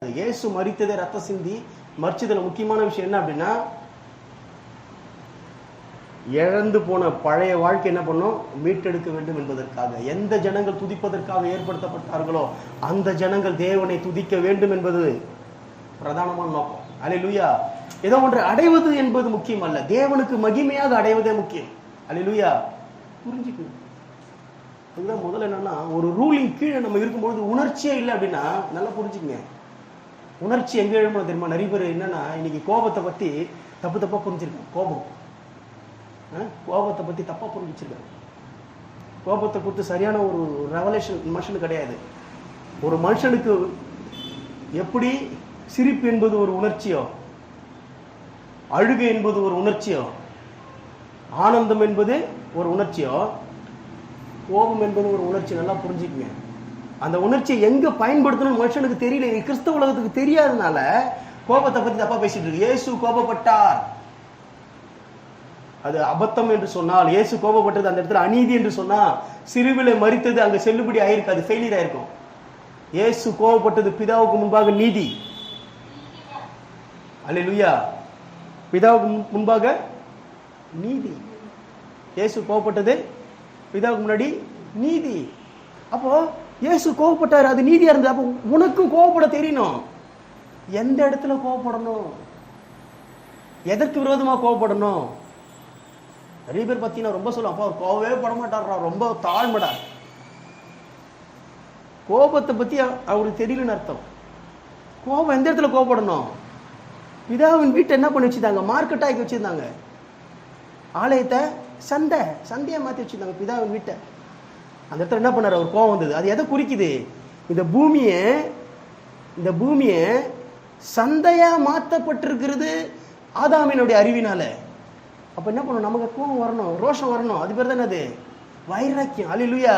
இயேசு மரித்ததே ரத்த சிந்தி மரிச்சதுல முக்கியமான விஷயம் என்ன அப்படின்னா, இழந்து போன பழைய வாழ்க்கை என்ன பண்ணும், மீட்டெடுக்க வேண்டும் என்பதற்காக. எந்த ஜனங்கள் துதிப்பதற்காக ஏற்படுத்தப்பட்டார்களோ அந்த ஜனங்கள் தேவனை துதிக்க வேண்டும் என்பது பிரதானமான நோக்கம். அல்லேலூயா. ஏதோ ஒன்று அடைவது என்பது முக்கியம் அல்ல, தேவனுக்கு மகிமையாக அடைவதே முக்கியம். அல்லேலூயா. புரிஞ்சுக்கணும். அதுதான் முதல்ல என்னன்னா, ஒரு ரூலிங் கீழே நம்ம இருக்கும்பொழுது உணர்ச்சியே இல்லை அப்படின்னா நல்லா புரிஞ்சுக்கங்க. உணர்ச்சி எங்க எழுமணும் தெரியுமா? நிறைய பேர் என்னன்னா இன்னைக்கு கோபத்தை பத்தி தப்பா புரிஞ்சிருக்காங்க. கோபத்தை பத்தி தப்பா புரிஞ்சிருக்காங்க. கோபத்தை குறித்து சரியான ஒரு ரெவலேஷன் மனுஷனுக்கு கிடையாது. ஒரு மனுஷனுக்கு எப்படி சிரிப்பு என்பது ஒரு உணர்ச்சியோ, அழுகை என்பது ஒரு உணர்ச்சியோ, ஆனந்தம் என்பது ஒரு உணர்ச்சியோ, கோபம் என்பது ஒரு உணர்ச்சி. நல்லா புரிஞ்சுக்குங்க. அந்த உணர்ச்சியை எங்க பயன்படுத்தணும் மனுஷனுக்கு தெரியல. கிறிஸ்தவ உலகத்துக்கு தெரியாதனால கோபத்தை பத்தி தப்பா பேசிட்டு இருக்கு. இயேசு கோபப்பட்டார், அது அபத்தம் என்று சொன்னால், இயேசு கோபப்பட்டது அந்த இடத்துல அநீதி என்று சொன்னா, சிலுவிலே மரித்தது அங்க செல்லுபடி ஆயிருக்கு, அது ஃபெயிலியர் ஆயிருக்கும். இயேசு கோபப்பட்டது பிதாவுக்கு முன்பாக நீதி. அல்லேலூயா. பிதாவுக்கு முன்பாக நீதி. இயேசு கோபப்பட்டது பிதாவுக்கு முன்னாடி நீதி. அப்போ இயேசு கோபப்பட்டாரு, அது நீதியா இருந்தது. அப்போ உனக்கும் கோபப்பட தெரியணும். எந்த இடத்துல கோபப்படணும், எதற்கு விரோதமா கோபப்படணும். நிறைய பேர் பார்த்தீங்கன்னா ரொம்ப சொல்லுவாங்க, அப்பா அவர் கோபவே பட மாட்டாரா, ரொம்ப தாழ்மடா. கோபத்தை பத்தி அவருக்கு தெரியலன்னு அர்த்தம். கோபம் எந்த இடத்துல கோபப்படணும்? பிதாவின் வீட்டை என்ன பண்ணி வச்சிருந்தாங்க? மார்க்கெட் ஆக்கி வச்சிருந்தாங்க. ஆலயத்தை சந்தையா மாற்றி வச்சிருந்தாங்க பிதாவின் வீட்டை. அந்த இடத்துல என்ன பண்ணார்? அவர் கோபம் வந்தது. அது எதை குறிக்குது? இந்த பூமியை சந்தையா மாற்றப்பட்டிருக்கிறது ஆதாமினுடைய அறிவினால. அப்ப என்ன பண்ணணும்? நமக்கு கோபம் வரணும், ரோஷம் வரணும். அது பேர் தான் என்னது? வைராக்கியம். அல்லேலூயா.